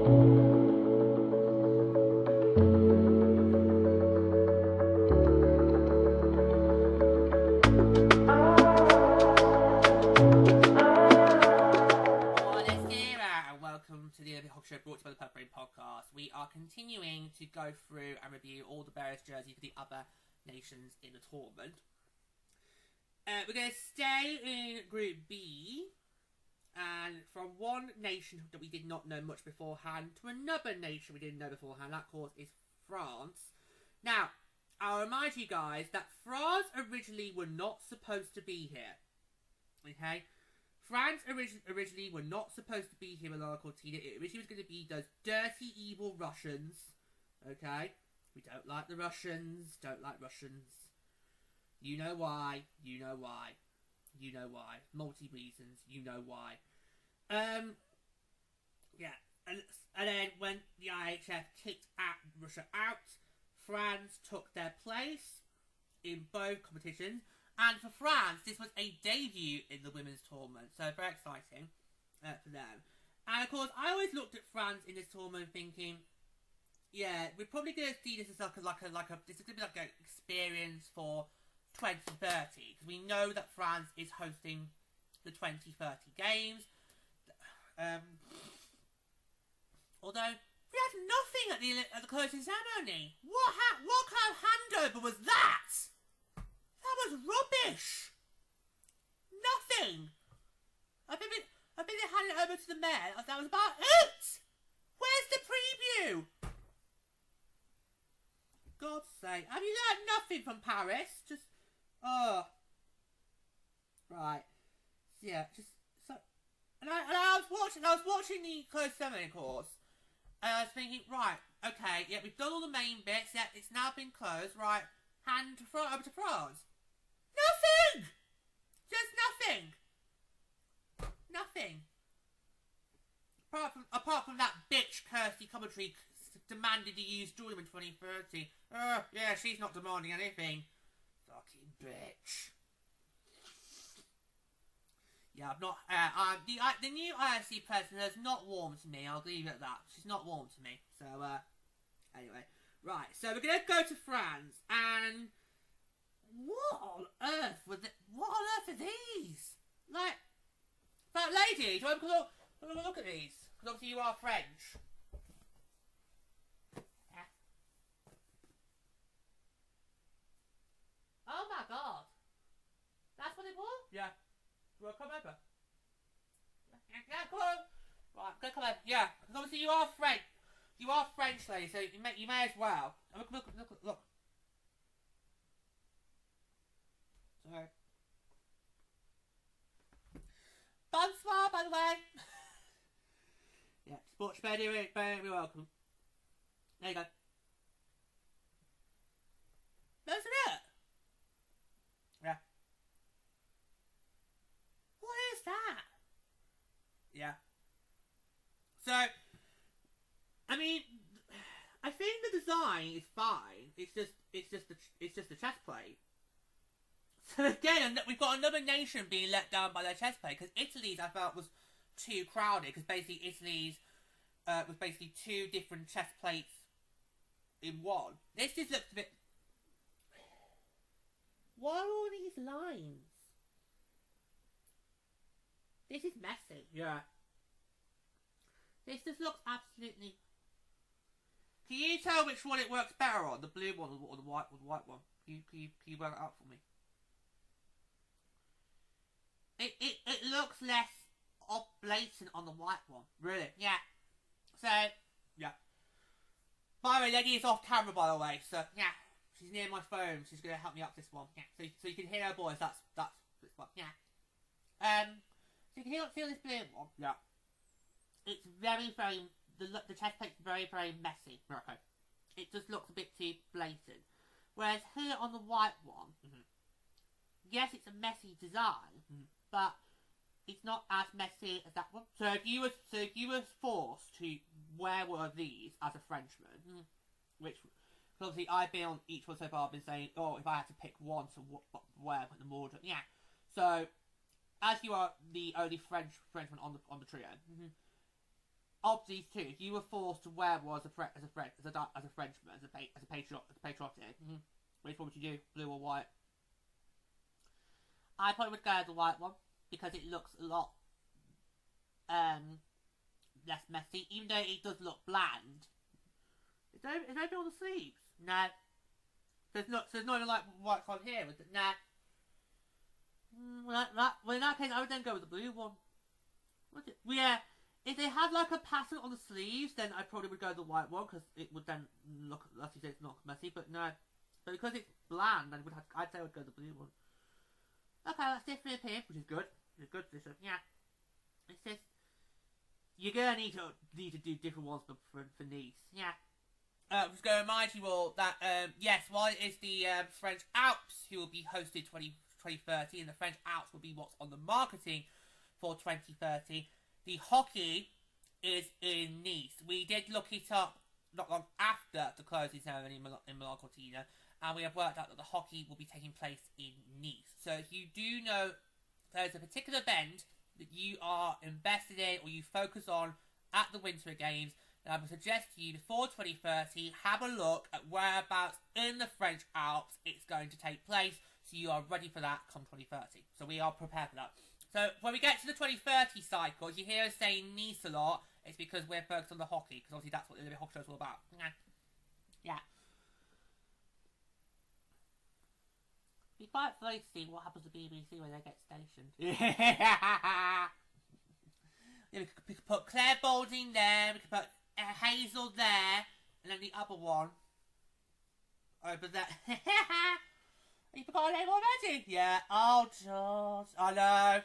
Brought to by the Pub Brain Podcast. We are continuing to go through and review all the various jerseys for the other nations in the tournament. We're going to stay in Group B, and from one nation that we did not know much beforehand to another nation we didn't know beforehand. That, of course, is France. Now, I'll remind you guys that France originally were not supposed to be here. Okay? France originally were not supposed to be here with Milano. It originally was going to be those dirty, evil Russians. Okay? We don't like the Russians. Don't like Russians. You know why. You know why. You know why. Multi-reasons. You know why. Yeah. And then when the IHF kicked Russia out, France took their place in both competitions. And for France, this was a debut in the women's tournament, so very exciting for them. And of course, I always looked at France in this tournament thinking, yeah, we're probably going to see this as this is going to be like an experience for 2030, because we know that France is hosting the 2030 games. Although we had nothing at the closing ceremony. What kind of handover was that? That was rubbish. Nothing. I think they handed it over to the mayor. That was about it. Where's the preview? God's sake, have you learned nothing from Paris? Just right. Yeah, just so. And I was watching the closed ceremony, of course, and I was thinking, right, okay, yeah, we've done all the main bits. Yeah, it's now been closed. Right, hand over to France. Nothing! Just nothing! Nothing. Apart from that bitch Kirsty commentary demanded to use Jordan in 2030. Yeah, she's not demanding anything. Fucking bitch. Yeah, I've not... the new IFC president has not warmed to me, I'll leave it at that. She's not warmed to me. So, anyway. Right, so we're going to go to France, and... What on earth are these? Like, but lady, do you want to look at these? Because obviously you are French. Yeah. Oh my god. That's what it was? Yeah. Well, come over. Yeah, come on. Right, go come over. Yeah, because obviously you are French. You are French, lady, so you may as well. Look. Sorry. Bonsoir, by the way. Yeah, sports very welcome. There you go. That's it. Yeah. What is that? Yeah. So, I mean, I think the design is fine. It's just the chest plate. So again, we've got another nation being let down by their chest plate, because Italy's I felt was too crowded, because basically Italy's was basically two different chest plates in one. This just looks a bit... What are all these lines? This is messy. Yeah. This just looks absolutely... Can you tell which one it works better on? The blue one or the white one? Can you work it out for me? It looks less blatant on the white one. Really? Yeah. So, yeah. By the way, Leggy is off camera, by the way. So, yeah. She's near my phone. She's going to help me up this one. Yeah. So you can hear her voice. That's this one. Yeah. So you can feel this blue one. Yeah. It's very... The chest plate's very messy. Okay. It just looks a bit too blatant. Whereas here on the white one, yes, it's a messy design, but it's not as messy as that one. So if you were forced to wear one of these as a Frenchman, which obviously I've been on each one so far, I've been saying, oh, if I had to pick one to wear, put them all, yeah. So as you are the only Frenchman on the trio, of these two, if you were forced to wear one as a Frenchman, as a patriotic, which one would you do, blue or white? I probably would go the white one because it looks a lot less messy, even though it does look bland. Is there open on the sleeves? No. There's not even like white on here. Nah. Well, in that case, I would then go with the blue one. Yeah, if they had like a pattern on the sleeves, then I probably would go the white one because it would then look, as you say, it's not messy. But no, but because it's bland, I'd say I would go the blue one. Okay, that's different opinion, which is good. It's a good decision. Yeah, it's just you're gonna need to do different ones for Nice. Yeah. I'm just going to remind you all that yes, while it is the French Alps who will be hosted 2030, and the French Alps will be what's on the marketing for 2030. The hockey is in Nice. We did look it up not long after the closing ceremony in Milan Cortina, and we have worked out that the hockey will be taking place in Nice. So if you do know there's a particular event that you are invested in or you focus on at the Winter Games, then I would suggest to you before 2030, have a look at whereabouts in the French Alps it's going to take place, so you are ready for that come 2030. So we are prepared for that. So when we get to the 2030 cycle, you hear us saying Nice a lot, it's because we're focused on the hockey, because obviously that's what the Olympic hockey show is all about. Yeah. It'd be quite funny to see what happens to BBC when they get stationed. Yeah, we could put Claire Balding there, we could put Hazel there, and then the other one over there. You forgot her name already? Yeah, oh George, I know.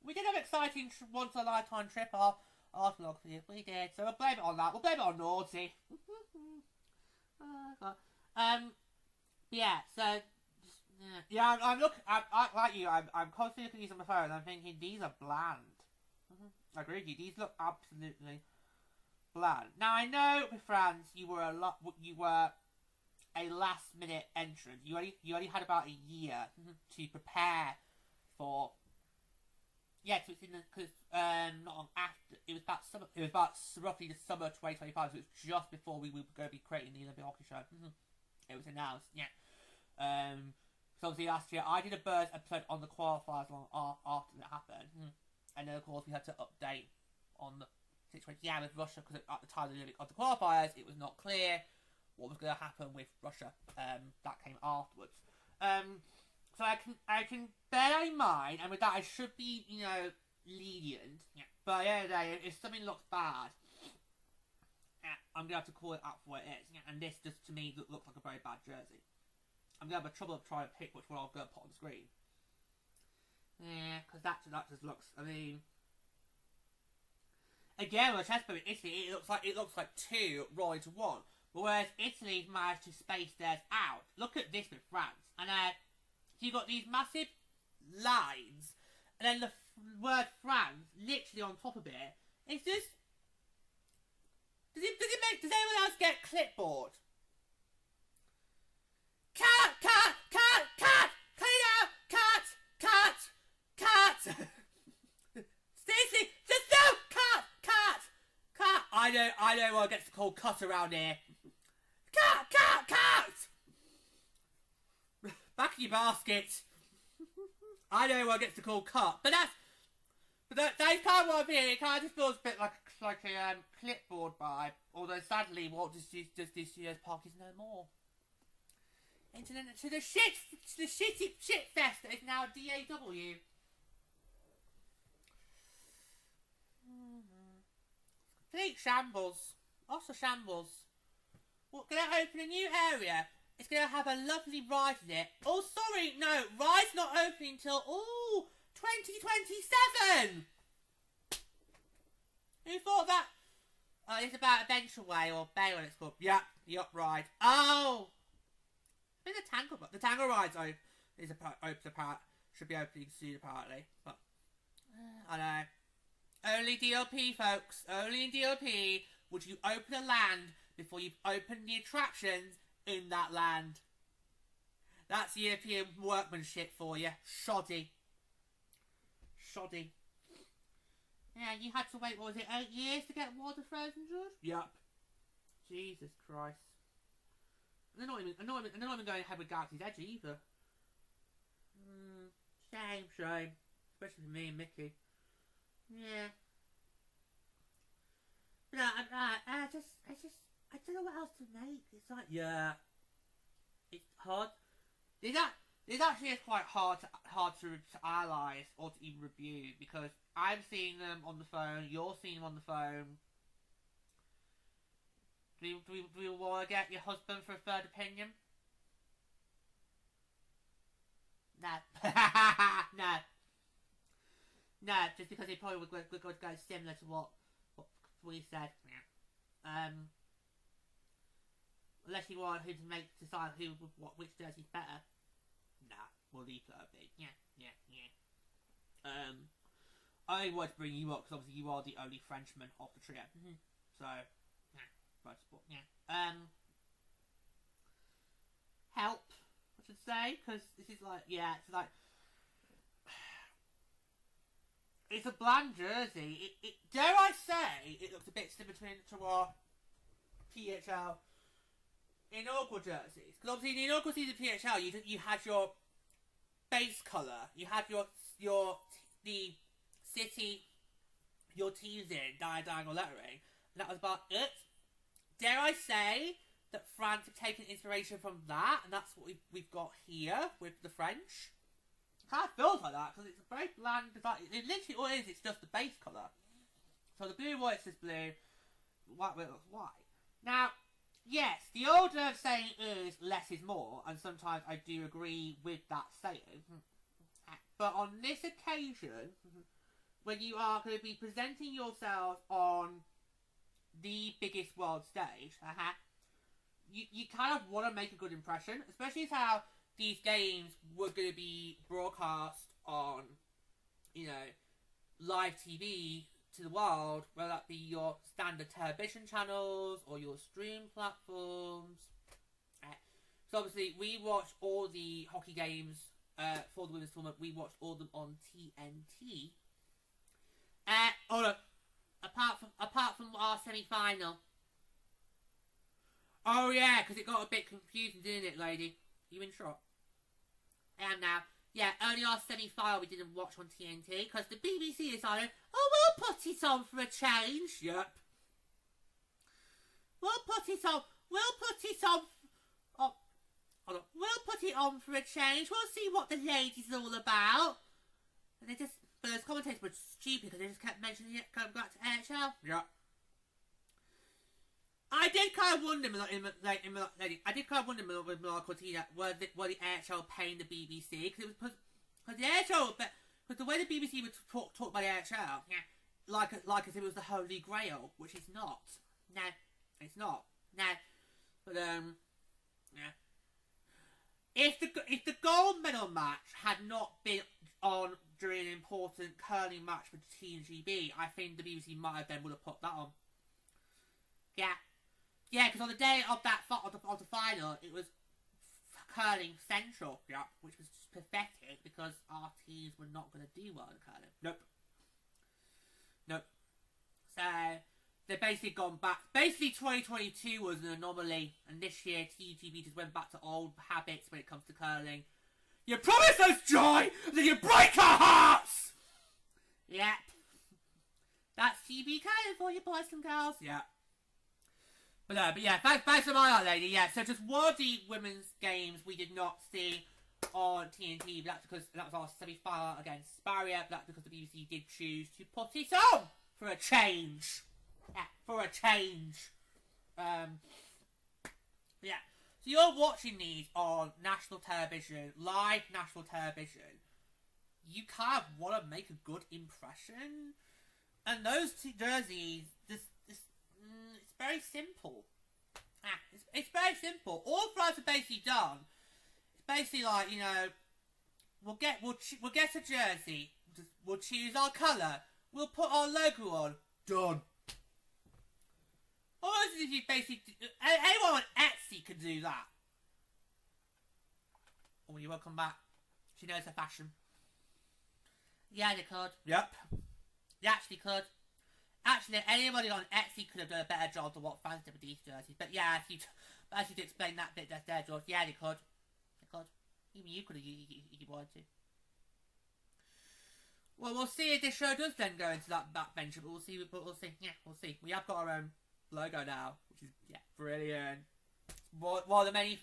We did have an exciting once-in-a-lifetime trip off Arsenal, we did, so we'll blame it on that. We'll blame it on Naughty. Oh, God. Yeah, so, yeah, I'm looking, like you, I'm constantly looking at these on my phone, and I'm thinking, these are bland. I agree with you, these look absolutely bland. Now, I know with France, you were a last-minute entrant. You only had about a year to prepare for. Yeah, so it's in because not long after it was about summer. It was about roughly the summer 2025. So it's just before we were going to be creating the Olympic hockey show. It was announced. Yeah. So obviously last year I did a Birds episode on the qualifiers long after that happened, and then of course we had to update on the situation. Yeah, with Russia because at the time of the qualifiers it was not clear what was going to happen with Russia. That came afterwards. So I can bear in mind, and with that I should be, lenient. Yeah. But at the end of the day, if something looks bad, I'm going to have to call it out for what it is. Yeah. And this just, to me, looks like a very bad jersey. I'm going to have a trouble of trying to pick which one I'm going to put on the screen. Yeah, because that just looks, I mean... Again, with chess in Italy, it looks like two rolled into one. But whereas Italy's managed to space theirs out. Look at this with France. And so you've got these massive lines, and then the word France literally on top of it. It's just... Does anyone else get clipboard? Cut! Cut it out! Cut! Stacey, just no! Cut! I know what gets called cut around here. Cut! Back in your basket. I know what gets called cut, but that's kind of what I'm hearing. It kind of just feels a bit like a clipboard vibe. Although sadly, Walt Disney this year's park is no more. To the shitty shit fest that is now DAW. Complete shambles. Also shambles. We're going to open a new area. It's going to have a lovely ride in it. Oh, sorry, no, ride's not opening until 2027. Who thought that? Oh, it's about Adventure Way or Bay when it's called. Yeah, the up ride. Oh, I think the Tangle ride's open. Should be opening soon apparently. But I know. Only DLP, folks. Only in DLP would you open a land before you've opened the attractions in that land. That's European workmanship for you. Shoddy. Yeah, you had to wait, what was it, 8 years to get Water Frozen Judge? Yup. Jesus Christ. They're not even going ahead with Galaxy's Edge either. Shame. Especially for me and Mickey. Yeah. But I don't know what else to make. It's like, yeah. It's hard. This actually is quite hard to analyse or to even review, because I'm seeing them on the phone, you're seeing them on the phone. Do you want to get your husband for a third opinion? No. No, just because he probably would go similar to what we said. Unless you want him to decide which jersey's better. Nah, we'll leave that a bit. Yeah. I wanted to bring you up because obviously you are the only Frenchman of the trio. So, yeah, right sport. Yeah. Help, I should say, because this is like, yeah, it's like, it's a bland jersey. It dare I say, it looks a bit similar to our PHL inaugural jerseys. Because obviously in the inaugural season of PHL, you had your base colour, you had the city your team's in, diagonal lettering, and that was about it. Dare I say that France have taken inspiration from that, and that's what we've got here with the French. It kind of feels like that, because it's a very bland design. It literally all it is, it's just the base colour. So the blue, white is just blue, white looks white. Now, yes, the old saying is less is more, and sometimes I do agree with that saying. But on this occasion, when you are going to be presenting yourselves on the biggest world stage, you kind of want to make a good impression, especially as how these games were going to be broadcast on, live TV to the world, whether that be your standard television channels or your stream platforms. So obviously, we watched all the hockey games for the women's tournament. We watched all of them on TNT. Apart from our semi-final. Oh yeah, because it got a bit confusing, didn't it, lady? You in shock? I am now. Yeah, only our semi-final we didn't watch on TNT, because the BBC decided, we'll put it on for a change. Yep. We'll put it on for a change. We'll see what the ladies are all about. And but those commentators were stupid, because they just kept mentioning it going back to AHL. Yep. I did kind of wonder, with Milano Cortina, were the AHL paying the BBC? Because it was because the AHL, because the way the BBC would talk about the AHL, like as if it was the Holy Grail, which it's not. No, it's not. No, but yeah. If the gold medal match had not been on during an important curling match for Team GB, I think the BBC might have then would have put that on. Yeah. Yeah, because on the day of the final, it was curling central, which was pathetic because our teams were not going to do well in curling. Nope. So they've basically gone back. Basically, 2022 was an anomaly, and this year TGB just went back to old habits when it comes to curling. You promise us joy, and then you break our hearts. Yep. That's GB curling for you, boys and girls. Yeah. But yeah, thanks for my lady. Yeah, so just one of the women's games we did not see on TNT, but that's because that was our semi-final against Sparia. But that's because the BBC did choose to put it on for a change. Yeah, for a change. Yeah. So you're watching these on national television, live national television. You kind of want to make a good impression, and those two jerseys, it's very simple. It's very simple. All France have basically done, it's basically like, we'll get a jersey, we'll choose our colour, we'll put our logo on, done. Almost as if you basically, anyone on Etsy can do that. Oh, you're welcome back. She knows her fashion. Yeah, they could. Yep. They actually could. Actually, anybody on Etsy could have done a better job than what fans did with these jerseys. But yeah, as you'd explain that bit that's there, George. Yeah, they could. They could. Even you could have, if you wanted to. Well, we'll see if this show does then go into that venture, but we'll see. We'll see. Yeah, we'll see. We have got our own logo now, which is brilliant. More than many.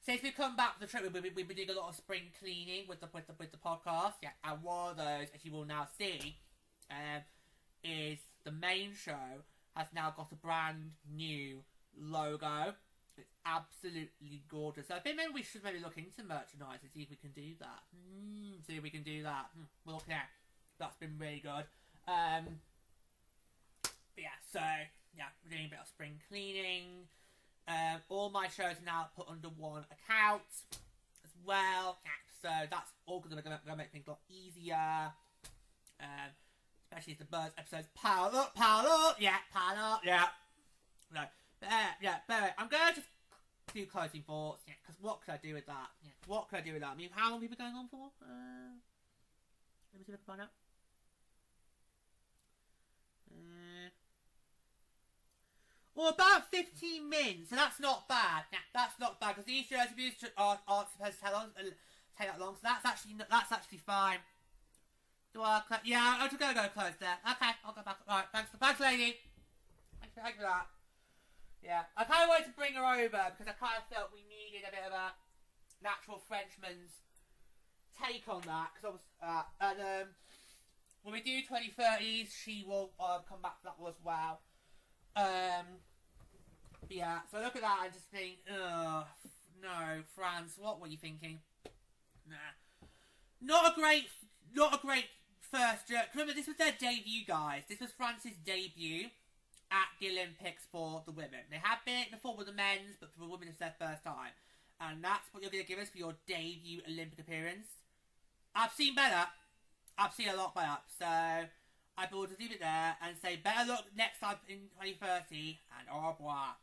Since we come back from the trip, we've been doing a lot of spring cleaning with the podcast. Yeah, and one of those, as you will now see, is the main show has now got a brand new logo. It's absolutely gorgeous. So I think maybe we should look into merchandise and see if we can do that. See if we can do that. We'll look at. That's been really good. But yeah, so yeah, we're doing a bit of spring cleaning. All my shows are now put under one account as well. Yeah, so that's all going to make things a lot easier. Especially as the Birds episodes pile up. Yeah, pile up. Yeah. No. But I'm going to just do closing thoughts. Yeah, because what could I do with that? Yeah, what could I do with that? I mean, how long have we been going on for? Let me see if I can find out. Well, about 15 minutes, so that's not bad. Yeah, that's not bad, because these shows aren't supposed to take that long, so that's actually fine. Do I close? Yeah, I'm just going to go close there. Okay, I'll go back. Alright, thanks lady. Thanks for that. Yeah, I kind of wanted to bring her over, because I kind of felt we needed a bit of a natural Frenchman's take on that, because when we do 2030s, she will come back to that as well. Yeah, so I look at that and just think, ugh, no, France, what were you thinking? Nah. Not a great first jerk. Remember, this was their debut, guys. This was France's debut at the Olympics for the women. They have been it before with the men's, but for the women it's their first time. And that's what you're going to give us for your debut Olympic appearance. I've seen better. I've seen a lot better. So I will just leave it there and say better luck next time in 2030 and au revoir.